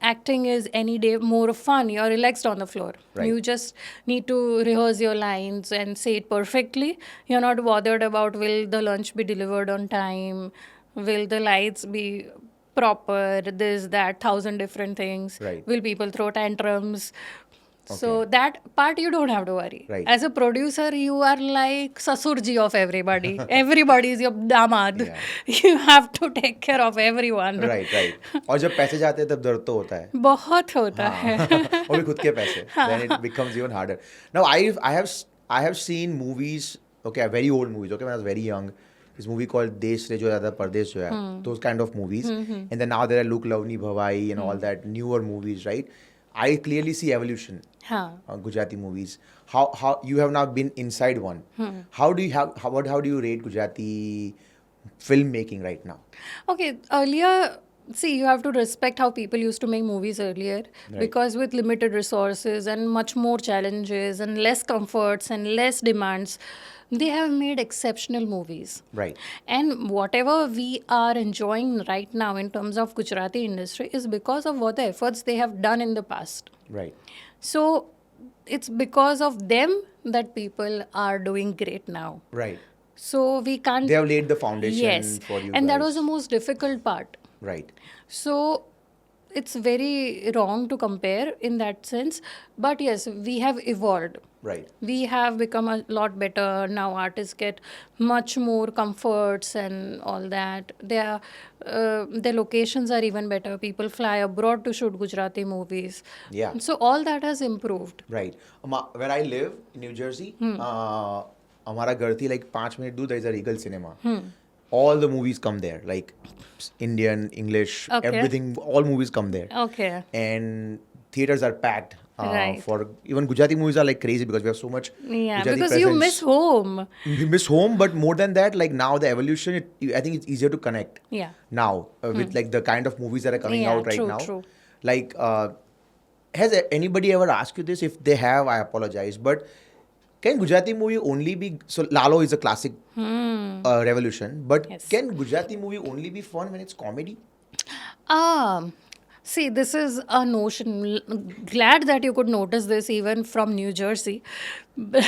acting is any day more fun. You're relaxed on the floor. Right. You just need to rehearse your lines and say it perfectly. You're not bothered about will the lunch be delivered on time, will the lights be proper, this, that, thousand different things. Right. Will people throw tantrums? So that part you don't have to worry. Right. As a producer, you are like Sasurji of everybody. Everybody is your damad. Yeah. You have to take care of everyone. Right, right. और जब पैसे जाते हैं तब दर्द तो होता है. बहुत होता है. और भी खुद के पैसे. Then it becomes even harder. Now I have seen movies, okay, very old movies, okay, when I was very young. This movie called Desh Re Jo Jata Pardesh Jo Hai, those kind of movies. And then now there are Look Lovely Bhavai and all that newer movies, right? I clearly see evolution. Gujarati movies. How you have now been inside one. How do you rate Gujarati filmmaking right now? Okay, earlier, see, you have to respect how people used to make movies earlier. Right. Because with limited resources and much more challenges and less comforts and less demands, they have made exceptional movies. Right. And whatever we are enjoying right now in terms of Gujarati industry is because of what the efforts they have done in the past. Right. So it's because of them that people are doing great now. Right. So we can't. They have laid the foundation Yes. for you And that guys. was the most difficult part. Right. So it's very wrong to compare in that sense. But yes, we have evolved. Right. We have become a lot better. Now artists get much more comforts and all that. Their locations are even better. People fly abroad to shoot Gujarati movies. Yeah. So all that has improved. Right. Where I live in New Jersey, हमारा घर थी like 5 minute दूर, there is a Regal cinema. All the movies come there, like Indian, English, Okay. everything, all movies come there. Okay. And theaters are packed. Right. For even Gujarati movies are like crazy because we have so much Yeah, Gujarati because presence. you miss home. You miss home, but more than that, like now the evolution, I think it's easier to connect. Yeah. Now with like the kind of movies that are coming Yeah, out right true, now. true. Like, has anybody ever asked you this? If they have, I apologize. But can Gujarati movie only be, so Lalo is a classic revolution, but Yes. can Gujarati movie only be fun when it's comedy? See, this is a notion. Glad that you could notice this even from New Jersey. No,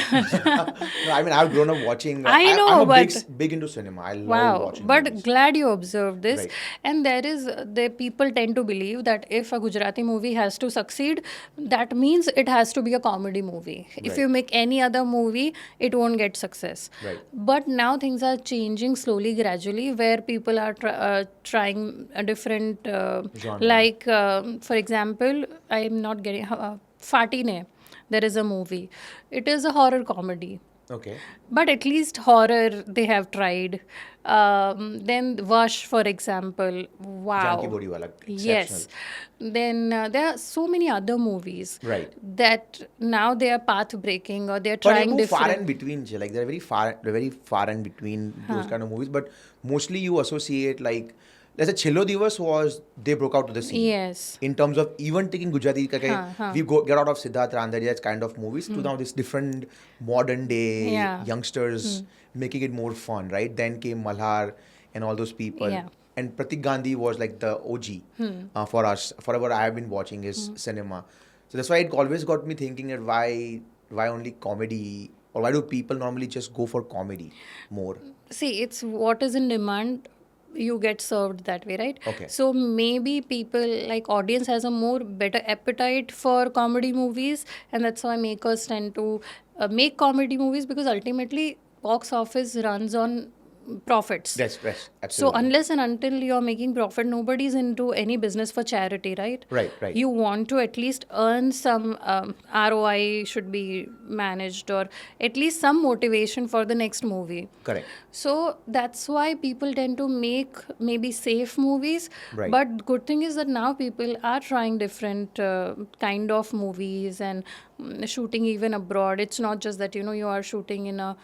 I mean, I've grown up watching. I know, I'm a but big into cinema. I love wow, watching but movies. glad you observed this. Right. And the people tend to believe that if a Gujarati movie has to succeed, that means it has to be a comedy movie. If Right. you make any other movie, it won't get success. Right. But now things are changing slowly, gradually, where people are trying a different, Genre. like, for example, I'm not getting Fatine. There is a movie. It is a horror comedy. Okay. But at least horror they have tried. Then Vash, for example. Wow. Janki Bodiwala. Yes. Then there are so many other movies. Right. That now they are path breaking or they are But trying they're far different. in between. Like they're very far in between those kind of movies. But mostly you associate like, let's say Chillo Divas was, they broke out to the scene. Yes. In terms of even taking Gujarati, we get out of Siddharth Randary's kind of movies to now this different modern day Yeah. youngsters making it more fun, right? Then came Malhar and all those people. Yeah. And Pratik Gandhi was like the OG for us. Forever I have been watching his cinema. So that's why it always got me thinking that why only comedy, or why do people normally just go for comedy more? See, it's what is in demand. You get served that way, right? Okay. So maybe people, like audience, has a more better appetite for comedy movies, and that's why makers tend to make comedy movies, because ultimately box office runs on profits. Yes, So absolutely. unless and until you're making profit, nobody's into any business for charity, right? Right. You want to at least earn some ROI should be managed, or at least some motivation for the next movie. Correct. So that's why people tend to make maybe safe movies. Right. But good thing is that now people are trying different kind of movies and shooting even abroad. It's not just that you are shooting in a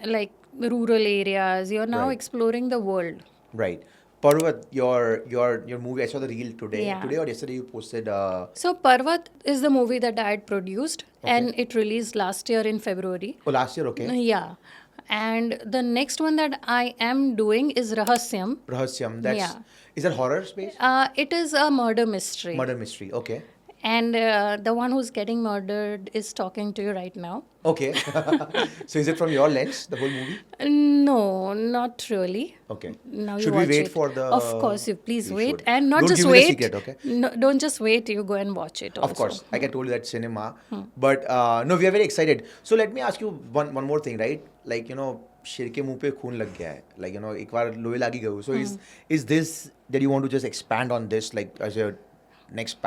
like rural areas. You're now Right. exploring the world. Right. Parvat, your movie, I saw the reel today. Yeah. Today or yesterday you posted So Parvat is the movie that I had produced, and Okay. it released last year in February. last year, okay. Yeah. And the next one that I am doing is Rahasyam. Rahasyam. That's Yeah. Is that horror space? It is a murder mystery. Murder mystery. Okay. And the one who's getting murdered is talking to you right now. Okay. So is it from your lens, the whole movie? No, not really. Okay. Now Should you we watch wait it. for the? Of course, you please We wait, should. and not Don't just give me the wait. secret, okay? No, don't just wait. You go and watch it. Of also. course, like I told you, that's cinema. But no, we are very excited. So let me ask you one more thing, right? Like शेर के मुंह पे खून लग गया है. Like एक बार लोहे लागी गई. So is this that you want to just expand on this, like as your next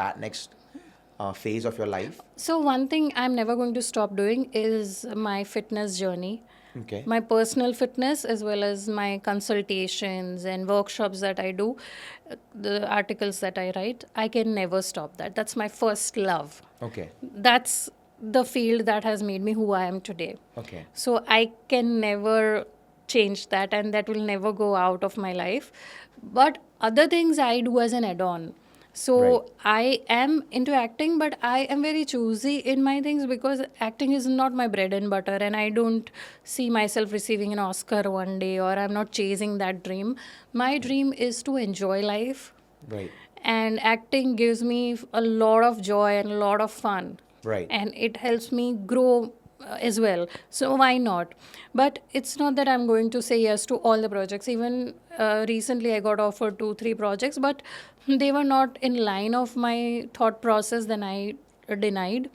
phase of your life? So one thing I'm never going to stop doing is my fitness journey. Okay. My personal fitness, as well as my consultations and workshops that I do, the articles that I write, I can never stop that. That's my first love. Okay. That's the field that has made me who I am today. Okay. So I can never change that, and that will never go out of my life. But other things I do as an add-on. So Right. I am into acting, but I am very choosy in my things because acting is not my bread and butter, and I don't see myself receiving an Oscar one day, or I'm not chasing that dream. My dream is to enjoy life, Right. and acting gives me a lot of joy and a lot of fun. Right. And it helps me grow as well. So why not? But it's not that I'm going to say yes to all the projects. Even recently I got offered 2-3 projects, but they were not in line of my thought process. Then I denied.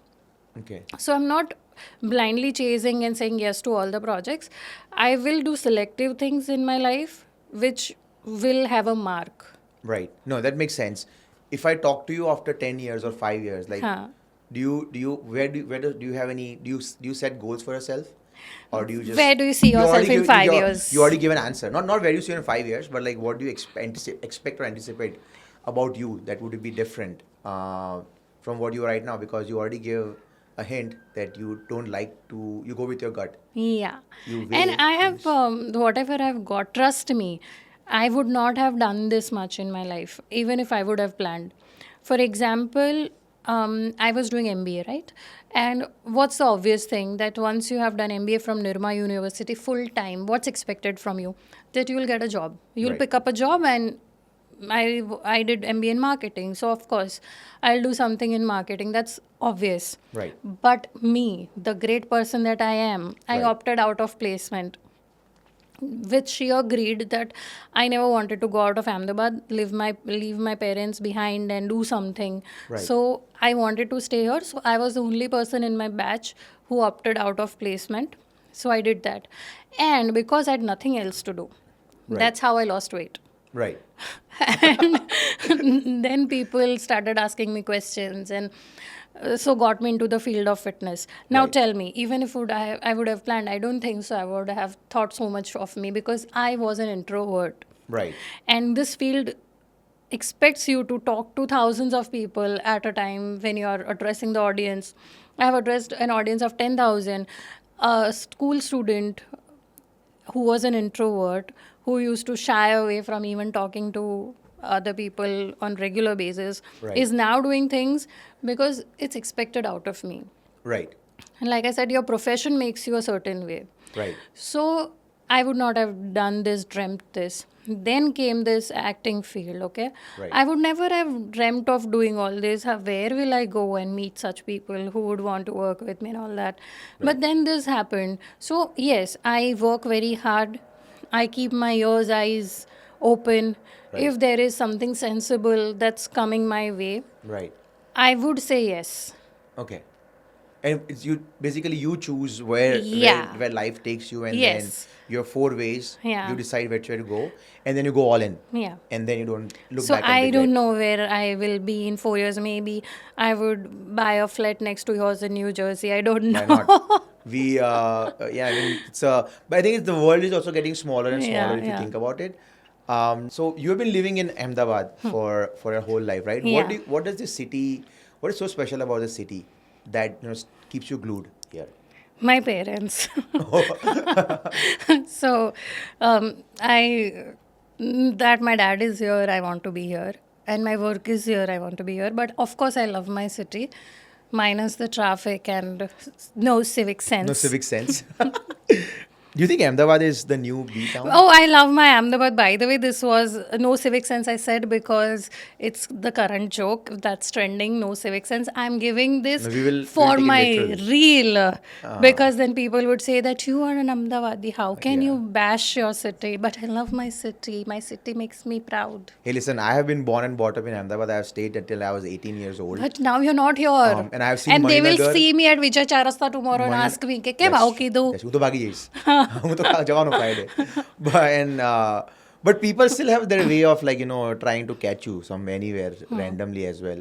Okay. So I'm not blindly chasing and saying yes to all the projects. I will do selective things in my life which will have a mark. Right. No, that makes sense. If I talk to you after 10 years or 5 years, like, Huh. do you have any, do you set goals for yourself? Or do you just... Where do you see yourself already in 5 years? You already give an answer. Not where do you see you in 5 years, but like what do you expect or anticipate about you that would be different from what you are right now? Because you already give a hint that you don't like to, you go with your gut. Yeah. You And weigh I have, whatever I've got, trust me, I would not have done this much in my life, even if I would have planned. For example, I was doing MBA, right? And what's the obvious thing? That once you have done MBA from Nirma University full time, what's expected from you? That you will get a job. You'll Right. pick up a job, and I did MBA in marketing. So, of course, I'll do something in marketing. That's obvious. Right. But me, the great person that I am, I Right. opted out of placement with sheer greed that I never wanted to go out of Ahmedabad, leave my parents behind and do something. Right. So I wanted to stay here. So I was the only person in my batch who opted out of placement. So I did that. And because I had nothing else to do, Right. that's how I lost weight. Right. And then people started asking me questions, and so got me into the field of fitness. Now Right. tell me, even if I would have planned, I don't think so I would have thought so much of me, because I was an introvert. Right. And this field expects you to talk to thousands of people at a time when you are addressing the audience. I have addressed an audience of 10,000. A school student who was an introvert, who used to shy away from even talking to other people on regular basis, Right. is now doing things because it's expected out of me. Right. And like I said, your profession makes you a certain way. Right. So I would not have done this, dreamt this. Then came this acting field, okay? Right. I would never have dreamt of doing all this. Where will I go and meet such people who would want to work with me and all that? But then this happened. So yes, I work very hard. I keep my ears, eyes open. Right. If there is something sensible that's coming my way, Right. I would say yes. Okay. And it's you choose where Yeah. where life takes you, and Yes. then you have 4 ways. Yeah. You decide which way to go, and then you go all in. Yeah. And then you don't look So back and I regret. don't know where I will be in 4 years. Maybe I would buy a flat next to yours in New Jersey. I don't know. Why not? We yeah, I mean it's but I think the world is also getting smaller and smaller Yeah, if you yeah. think about it. So you have been living in Ahmedabad for your whole life, right? Yeah. What does this city? What is so special about the city that keeps you glued here? My parents. So, that my dad is here, I want to be here. And my work is here, I want to be here. But of course, I love my city, minus the traffic and no civic sense. No civic sense. Do you think Ahmedabad is the new B town? Oh, I love my Ahmedabad. By the way, this was no civic sense, I said, because it's the current joke that's trending, no civic sense. I'm giving this No, we'll for take it my literal. reel, because then people would say that you are an Ahmedabadi. How can Yeah. you bash your city? But I love my city. My city makes me proud. Hey, listen, I have been born and brought up in Ahmedabad. I have stayed until I was 18 years old. But now you're not here. And I have seen And they will Maninagar. see me at Vijay Charasta tomorrow and ask me, "Ke bhau ki do?" Yes, હું તો ભાગી જઈશ. હું તો જવાનો Friday. But people still have their way of trying to catch you anywhere randomly as well.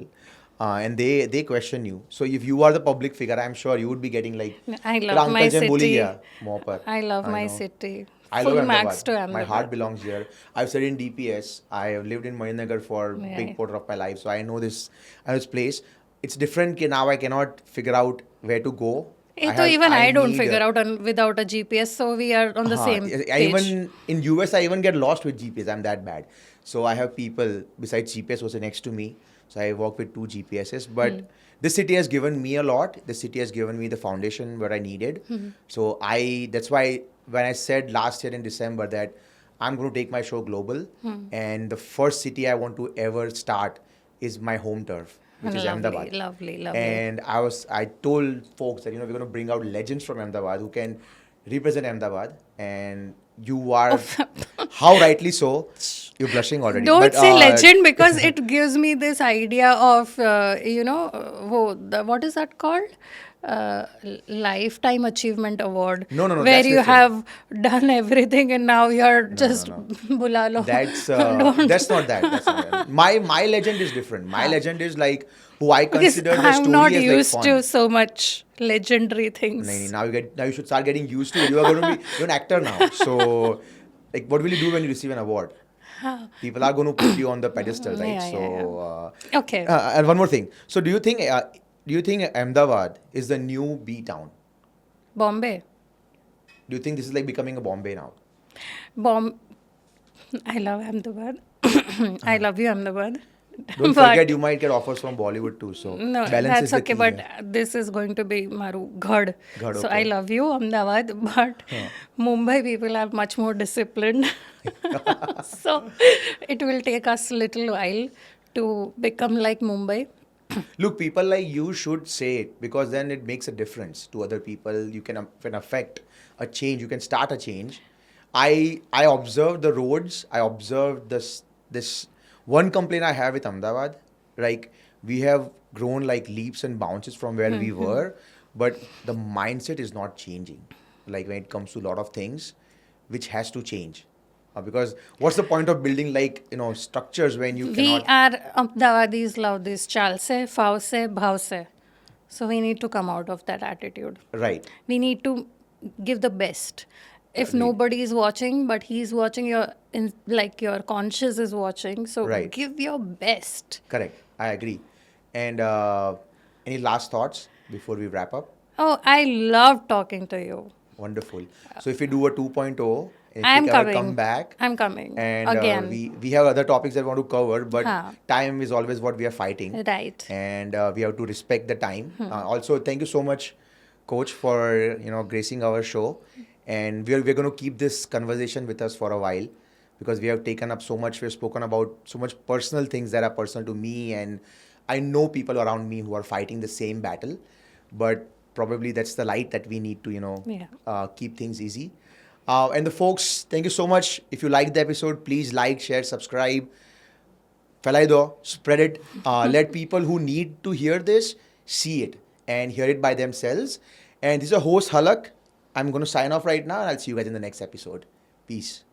And they question you. So if you are the public figure, I'm sure you would be getting like, I "तेरा love my uncle जन बोली city. गया मुँह पर." I love my know. city. I Full love max to Ahmedabad. My Ahmedabad. heart belongs here. I've studied in DPS. I have lived in Maninagar for a Yeah. big part of my life. So I know this place. It's different. Now I cannot figure out where to go. Even I don't need figure out without a GPS, so we are on the same I page. even in US, I even get lost with GPS. I'm that bad. So I have people besides GPS also next to me. So I work with 2 GPSs. But this city has given me a lot. This city has given me the foundation what I needed. So that's why when I said last year in December that I'm going to take my show global, and the first city I want to ever start is my home turf, which is Ahmedabad. Lovely. And I told folks that we're going to bring out legends from Ahmedabad who can represent Ahmedabad, and you are how rightly so. You're blushing already. Don't But, say legend, because it gives me this idea of, what is that called? Lifetime Achievement Award. No, Where that's you different. have done everything and now you're just bula lo. That's that's not that. That's not that. My legend is different. My legend is like who I Because consider the I'm story not as used like to fun. so much legendary things. Now you should start getting used to it. You are going to be you're an actor now. So like what will you do when you receive an award? People are going to put you on the pedestal, right? Yeah. So Okay. and one more thing. So do you think Ahmedabad is the new B town? Bombay. Do you think this is like becoming a Bombay now? I love Ahmedabad. I love you, Ahmedabad. Don't But- forget, you might get offers from Bollywood too. So No, balance is that's the okay. key But here. this is going to be Maru Ghad. Ghad, So okay. I love you, Ahmedabad. But Mumbai people are much more disciplined. So it will take us a little while to become like Mumbai. Look, people like you should say it because then it makes a difference to other people. You can affect a change. You can start a change. I observed the roads. I observed this one complaint I have with Ahmedabad. Like we have grown like leaps and bounces from where we were, but the mindset is not changing. Like when it comes to a lot of things, which has to change. Because what's the point of building structures when you We cannot? are Ahmedabadis love this chal se, phao se, bhav se. So we need to come out of that attitude. Right. We need to give the best. If Agreed. nobody is watching, but he's watching, your conscious is watching. So Right. give your best. Correct. I agree. And any last thoughts before we wrap up? Oh, I love talking to you. Wonderful. So if we do a 2.0, if I'm we ever coming. come back, I'm coming. and Again. we have other topics that we want to cover, but Huh. time is always what we are fighting. Right. And we have to respect the time. Also, thank you so much, Coach, for gracing our show. And we're going to keep this conversation with us for a while because we have taken up so much. We've spoken about so much personal things that are personal to me, and I know people around me who are fighting the same battle. But probably that's the light that we need to keep things easy. And the folks, thank you so much. If you like the episode, please like, share, subscribe. Phalai do, spread it. Let people who need to hear this see it. and hear it by themselves. And this is your host, Halak. I'm going to sign off right now, and I'll see you guys in the next episode. Peace.